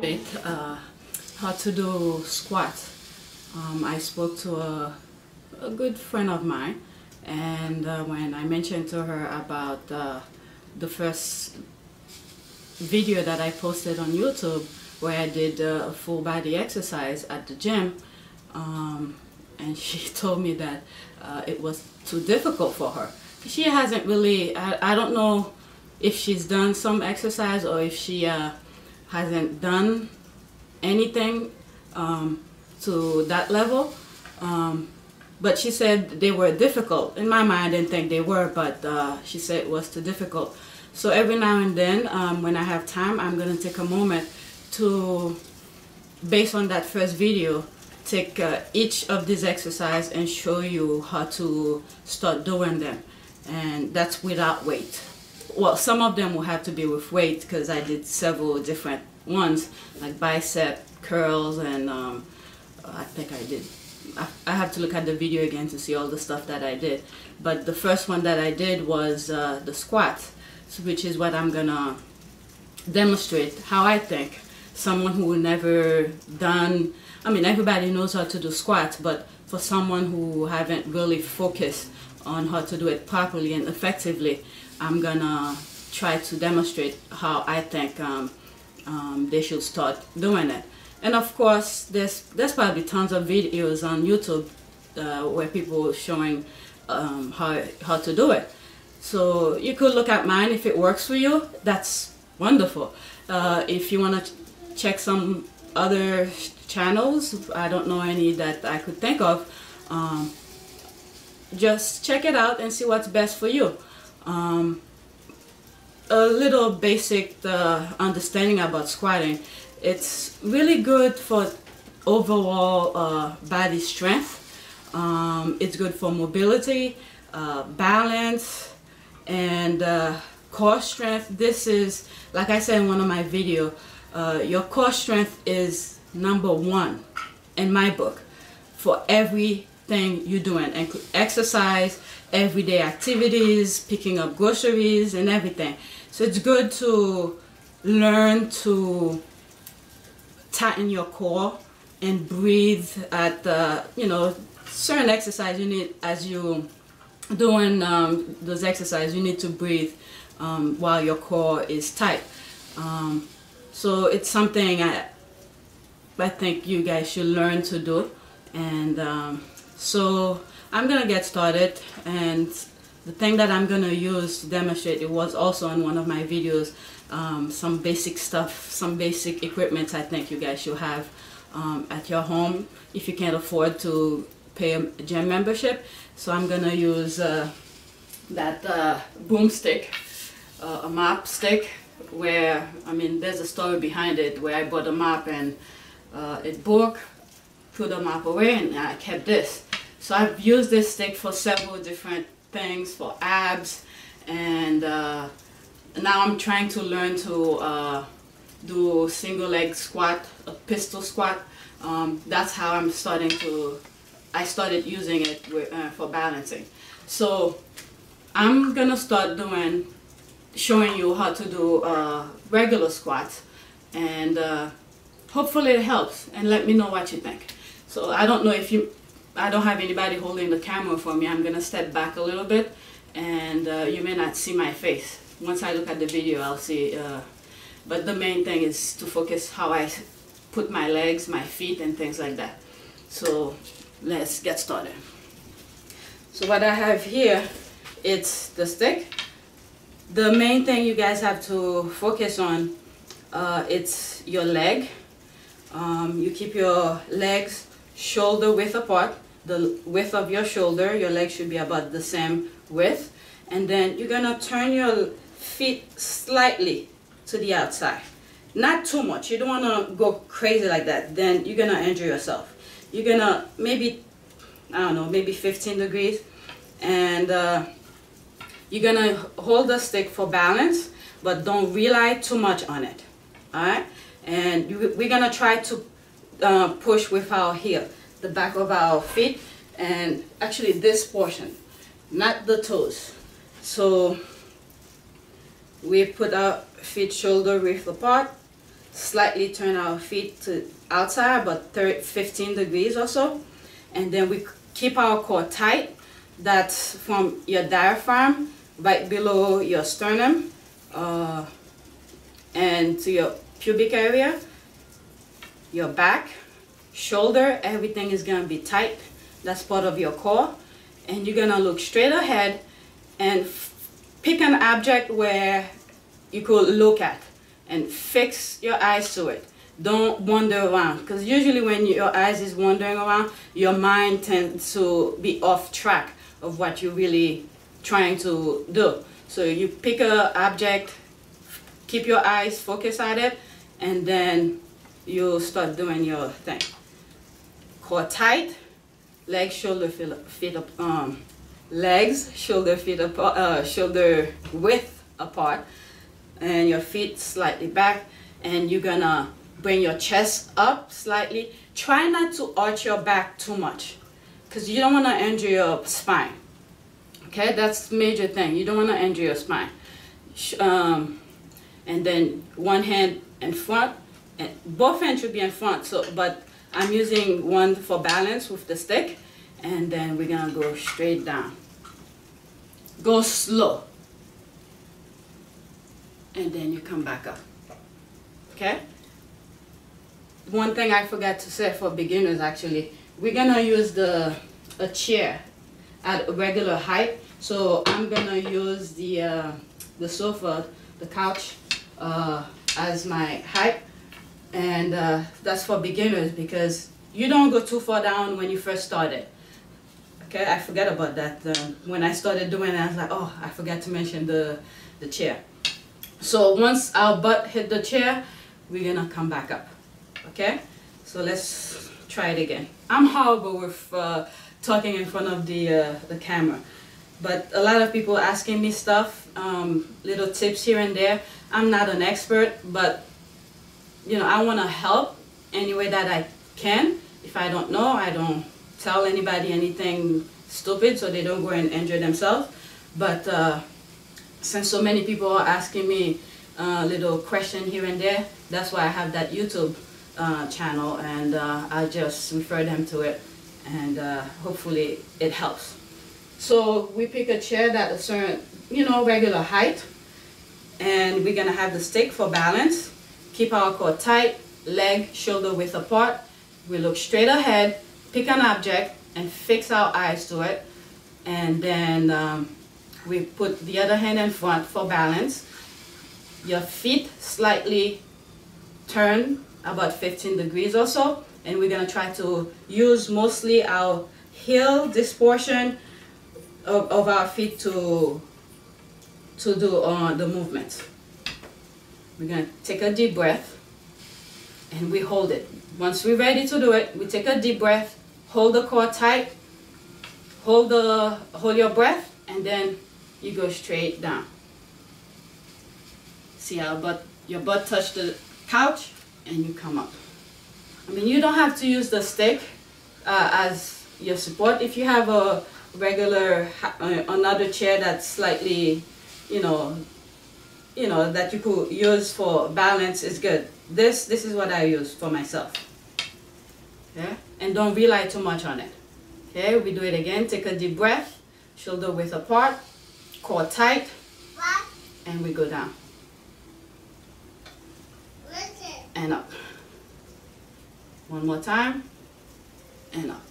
It, how to do squats. I spoke to a good friend of mine, and when I mentioned to her about the first video that I posted on YouTube where I did a full body exercise at the gym, and she told me that it was too difficult for her. She hasn't really, I don't know if she's done some exercise or if she hasn't done anything to that level, but she said they were difficult. In my mind, I didn't think they were, but she said it was too difficult. So every now and then, when I have time, I'm going to take a moment to, based on that first video, take each of these exercises and show you how to start doing them. And that's without weight. Well, some of them will have to be with weight because I did several different ones, like bicep curls, and I think I did. I have to look at the video again to see all the stuff that I did. But the first one that I did was the squat, which is what I'm gonna demonstrate how I think someone who never done, I mean, everybody knows how to do squats, but for someone who haven't really focused on how to do it properly and effectively, I'm gonna try to demonstrate how I think they should start doing it. And of course, there's probably tons of videos on YouTube where people are showing how to do it. So you could look at mine. If it works for you, that's wonderful. If you want to check some other channels, I don't know any that I could think of, just check it out and see what's best for you. A little basic understanding about squatting. It's really good for overall body strength. It's good for mobility, balance, and core strength. This is, like I said in one of my videos, your core strength is #1 in my book for everything you're doing, and exercise, everyday activities, picking up groceries, and everything. So it's good to learn to tighten your core and breathe at certain exercise you need. As you doing those exercises, you need to breathe while your core is tight. So it's something I think you guys should learn to do. And so I'm gonna get started, and the thing that I'm gonna use to demonstrate, it was also in one of my videos, some basic stuff, some basic equipment I think you guys should have at your home if you can't afford to pay a gym membership. So I'm gonna use that broomstick, a mop stick, where, I mean, there's a story behind it, where I bought a mop and it broke, threw the mop away, and I kept this. So I've used this stick for several different things, for abs, and now I'm trying to learn to do single leg squat, a pistol squat. That's how I'm starting to, I started using it for balancing. So I'm gonna start showing you how to do regular squats, and hopefully it helps, and let me know what you think. So I don't know if I don't have anybody holding the camera for me. I'm gonna step back a little bit, and you may not see my face. Once I look at the video, I'll see, but the main thing is to focus how I put my legs, my feet, and things like that. So let's get started. So what I have here, it's the stick. The main thing you guys have to focus on, it's your leg. You keep your legs shoulder width apart. The width of your shoulder, your leg should be about the same width. And then you're gonna turn your feet slightly to the outside. Not too much. You don't wanna go crazy like that. Then you're gonna injure yourself. You're gonna maybe, I don't know, maybe 15 degrees. And you're gonna hold the stick for balance, but don't rely too much on it. Alright? And we're gonna try to push with our heel, the back of our feet, and actually this portion, not the toes. So we put our feet shoulder width apart, slightly turn our feet to outside, about 15 degrees or so. And then we keep our core tight. That's from your diaphragm right below your sternum and to your pubic area, your back, shoulder, everything is gonna be tight. That's part of your core. And you're gonna look straight ahead and pick an object where you could look at and fix your eyes to it. Don't wander around, because usually when your eyes is wandering around, your mind tends to be off track of what you're really trying to do. So you pick a object, keep your eyes focused at it, and then you start doing your thing. Core tight, legs, shoulder, feet up, legs, shoulder, feet apart, shoulder width apart, and your feet slightly back, and you're gonna bring your chest up slightly. Try not to arch your back too much, because you don't want to injure your spine. Okay, that's the major thing. You don't want to injure your spine. And then one hand in front, and both hands should be in front. So, but I'm using one for balance with the stick, and then we're gonna go straight down. Go slow, and then you come back up. Okay. One thing I forgot to say for beginners, actually, we're gonna use a chair at a regular height. So I'm gonna use the sofa, the couch, as my height, and that's for beginners because you don't go too far down when you first started. Okay, I forgot about that. When I started doing it, I was like, oh, I forgot to mention the chair. So once our butt hit the chair, we're gonna come back up. Okay, so let's try it again. I'm horrible with talking in front of the camera, but a lot of people asking me stuff, little tips here and there. I'm not an expert, but you know, I want to help any way that I can. If I don't know, I don't tell anybody anything stupid so they don't go and injure themselves. But since so many people are asking me little question here and there, that's why I have that YouTube channel, and I just refer them to it, and hopefully it helps. So we pick a chair that a certain, regular height, and we're gonna have the stick for balance. Keep our core tight, leg, shoulder width apart. We look straight ahead, pick an object, and fix our eyes to it, and then we put the other hand in front for balance. Your feet slightly turn about 15 degrees or so, and we're gonna try to use mostly our heel, this portion of our feet to do the movements. We're gonna take a deep breath and we hold it. Once we're ready to do it, we take a deep breath, hold the core tight, hold your breath, and then you go straight down. See how your butt touch the couch, and you come up. I mean, you don't have to use the stick as your support. If you have a regular another chair that's slightly, that you could use for balance, is good. This is what I use for myself. Okay, and don't rely too much on it. Okay, we do it again. Take a deep breath, shoulder width apart, core tight, and we go down and up. One more time, and up.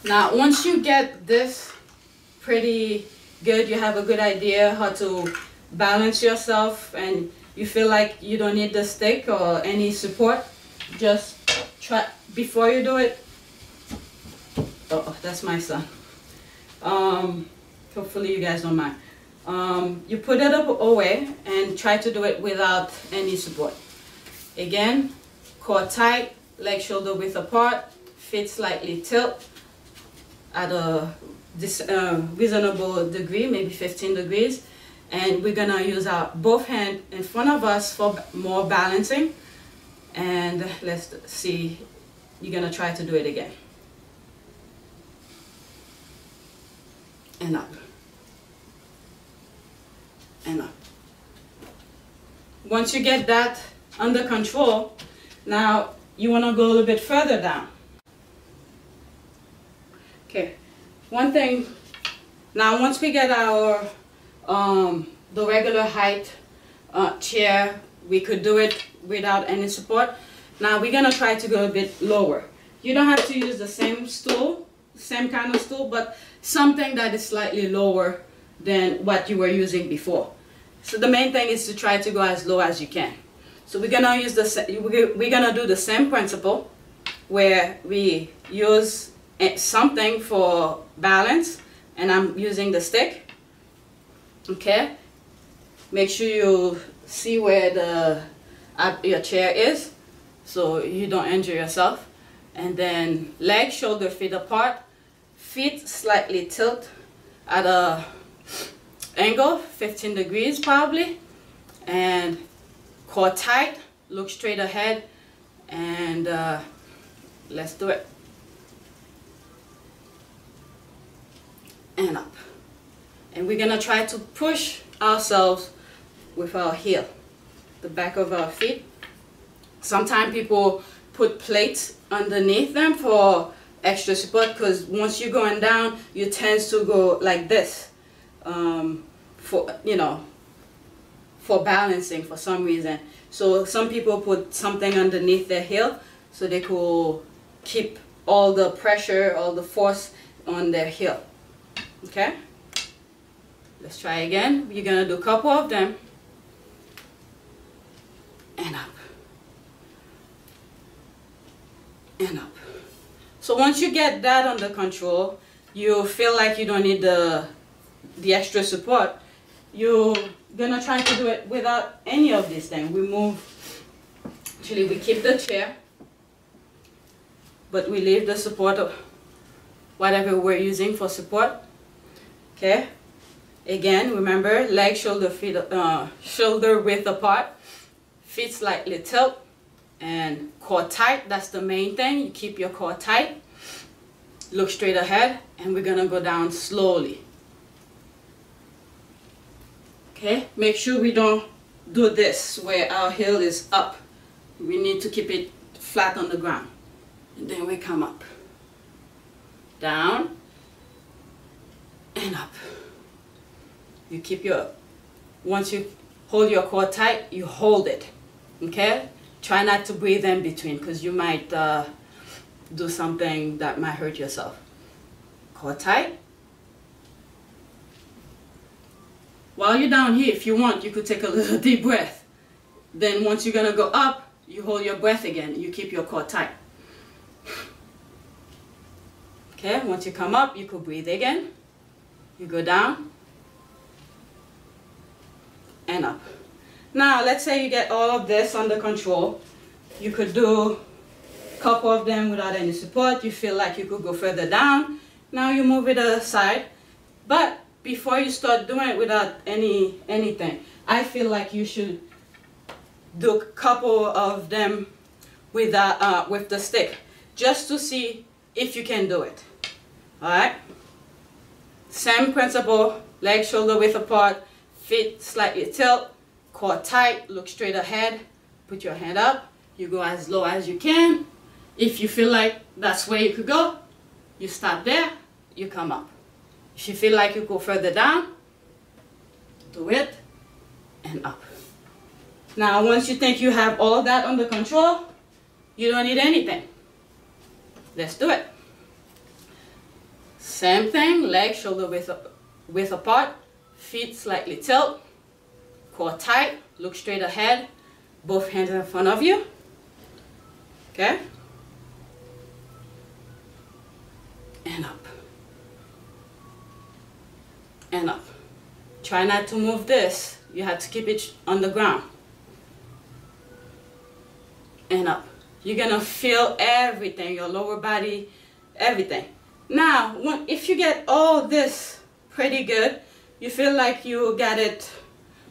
Now, once you get this pretty good, you have a good idea how to balance yourself, and you feel like you don't need the stick or any support, just try, before you do it, oh, that's my son. Hopefully you guys don't mind. You put it up away and try to do it without any support. Again, core tight, leg shoulder width apart, feet slightly tilt at a reasonable degree, maybe 15 degrees. And we're gonna use our both hands in front of us for more balancing. And let's see, you're gonna try to do it again. And up. And up. Once you get that under control. Now you want to go a little bit further down. Okay, one thing, now once we get our the regular height chair, we could do it without any support. Now we're gonna try to go a bit lower. You don't have to use the same stool, same kind of stool, but something that is slightly lower than what you were using before. So the main thing is to try to go as low as you can. So we're gonna use we're gonna do the same principle where we use something for balance, and I'm using the stick. Okay, make sure you see where your chair is so you don't injure yourself. And then legs, shoulder, feet apart, feet slightly tilt at a angle 15 degrees probably, and core tight, look straight ahead, and let's do it. And up. And we're gonna try to push ourselves with our heel, the back of our feet. Sometimes people put plates underneath them for extra support, because once you're going down, you tend to go like this for, you know, for balancing for some reason. So some people put something underneath their heel so they could keep all the pressure, all the force on their heel. Okay, let's try again. You're gonna do a couple of them, and up, and up. So once you get that under control, you feel like you don't need the extra support, you're gonna try to do it without any of these things. We move, actually we keep the chair, but we leave the support of whatever we're using for support. Okay, again, remember, leg, shoulder, feet, shoulder width apart, feet slightly tilt, and core tight. That's the main thing. You keep your core tight, look straight ahead, and we're gonna go down slowly. Okay, make sure we don't do this where our heel is up. We need to keep it flat on the ground. And then we come up, down, and up. You keep your, once you hold your core tight, you hold it. Okay, try not to breathe in between, because you might do something that might hurt yourself. Core tight. While you're down here, if you want, you could take a little deep breath. Then once you're gonna go up, you hold your breath again. You keep your core tight. Okay, once you come up, you could breathe again. You go down and up. Now, let's say you get all of this under control. You could do a couple of them without any support. You feel like you could go further down. Now you move it aside. But before you start doing it without anything, I feel like you should do a couple of them with the stick, just to see if you can do it. All right. Same principle, leg, shoulder width apart, feet slightly tilt, core tight, look straight ahead, put your hand up, you go as low as you can. If you feel like that's where you could go, you stop there, you come up. If you feel like you go further down, do it, and up. Now, once you think you have all of that under control, you don't need anything. Let's do it. Same thing, leg, shoulder width apart, feet slightly tilt, core tight, look straight ahead, both hands in front of you. Okay? And up. And up. Try not to move this. You have to keep it on the ground. And up. You're gonna feel everything, your lower body, everything. Now, if you get all this pretty good, you feel like you got it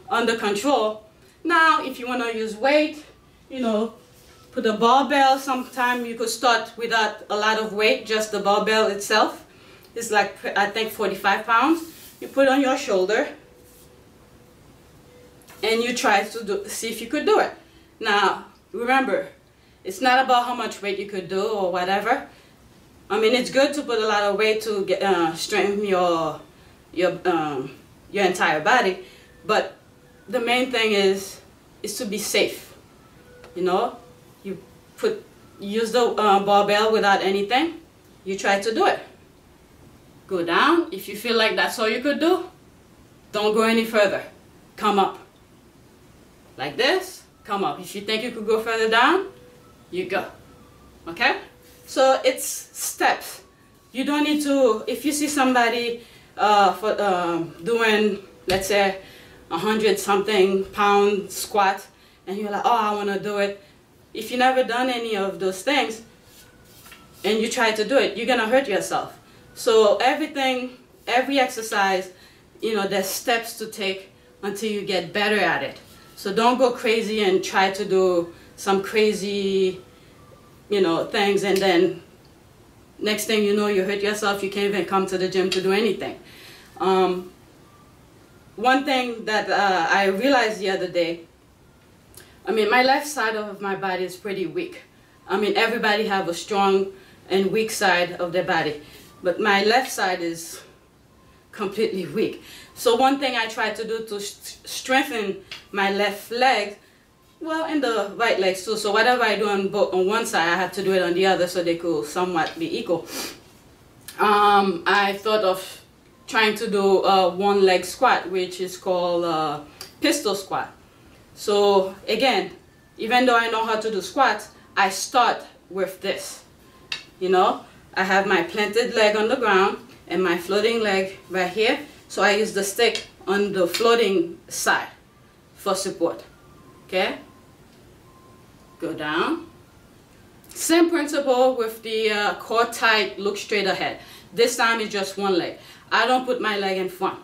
under control. Now, if you want to use weight, you know, put a barbell. Sometime you could start without a lot of weight, just the barbell itself. It's like, I think, 45 pounds. You put on your shoulder, and you try to see if you could do it. Now, remember, it's not about how much weight you could do or whatever. I mean, it's good to put a lot of weight to get strengthen your entire body, but the main thing is to be safe. You know, you use the barbell without anything. You try to do it. Go down. If you feel like that's all you could do, don't go any further. Come up. Like this, come up. If you think you could go further down, you go. Okay? So it's steps. You don't need to, if you see somebody doing, let's say, 100-something pound squat, and you're like, oh, I want to do it. If you've never done any of those things, and you try to do it, you're going to hurt yourself. So every exercise, you know, there's steps to take until you get better at it. So don't go crazy and try to do some crazy, you know, things, and then next thing you know, you hurt yourself. You can't even come to the gym to do anything. One thing that I realized the other day, I mean, my left side of my body is pretty weak. I mean, everybody have a strong and weak side of their body, but my left side is completely weak. So one thing I try to do to strengthen my left leg, well, and the right legs too. So whatever I do on one side, I have to do it on the other so they could somewhat be equal. I thought of trying to do a one-leg squat, which is called pistol squat. So again, even though I know how to do squats, I start with this. You know, I have my planted leg on the ground and my floating leg right here. So I use the stick on the floating side for support. Okay? Go down. Same principle with the core tight, look straight ahead. This time it's just one leg. I don't put my leg in front.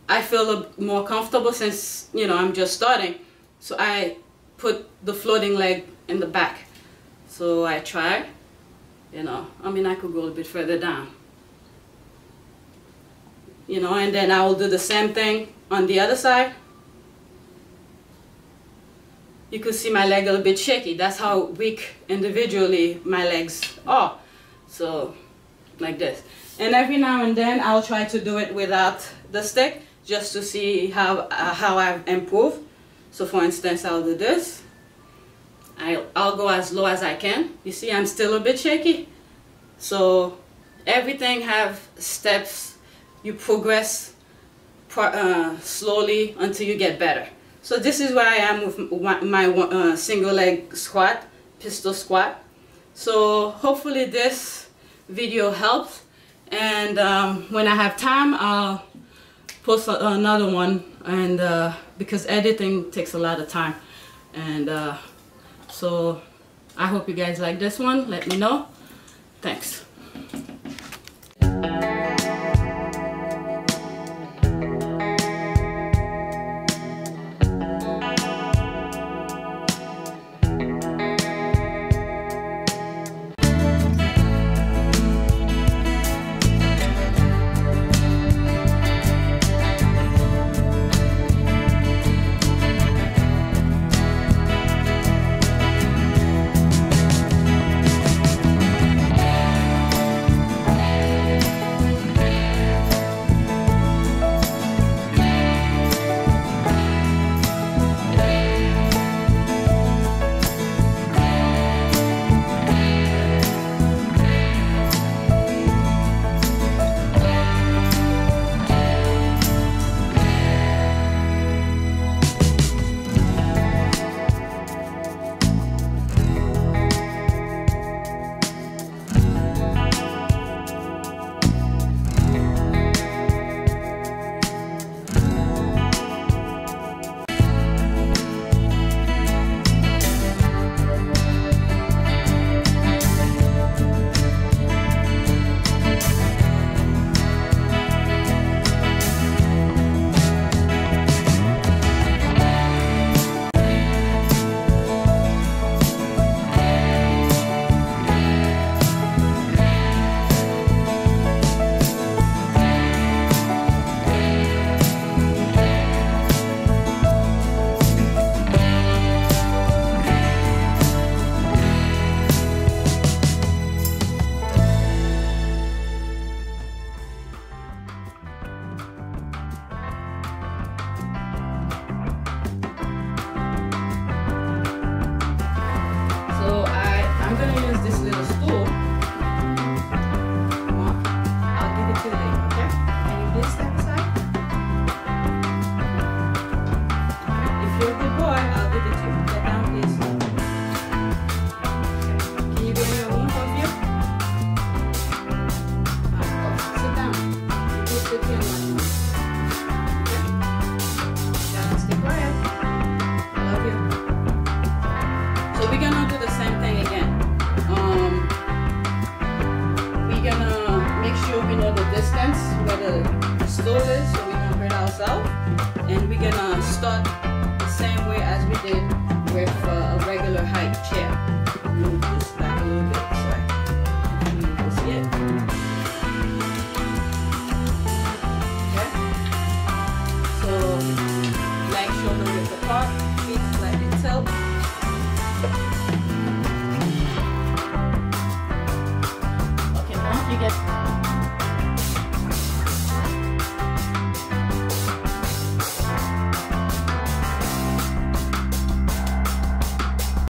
I feel more comfortable since, you know, I'm just starting. So I put the floating leg in the back. So I try, you know, I mean, I could go a little bit further down. You know, and then I will do the same thing on the other side. You could see my leg a little bit shaky. That's how weak individually my legs are. So, like this. And every now and then I'll try to do it without the stick, just to see how I've improved. So for instance, I'll do this. I'll go as low as I can. You see, I'm still a bit shaky. So everything have steps. You progress slowly until you get better. So this is where I am with my single leg squat, pistol squat. So hopefully this video helps. And when I have time, I'll post another one, and because editing takes a lot of time. And so I hope you guys like this one. Let me know. Thanks. do this so we don't hurt ourselves. And we're gonna start the same way as we did with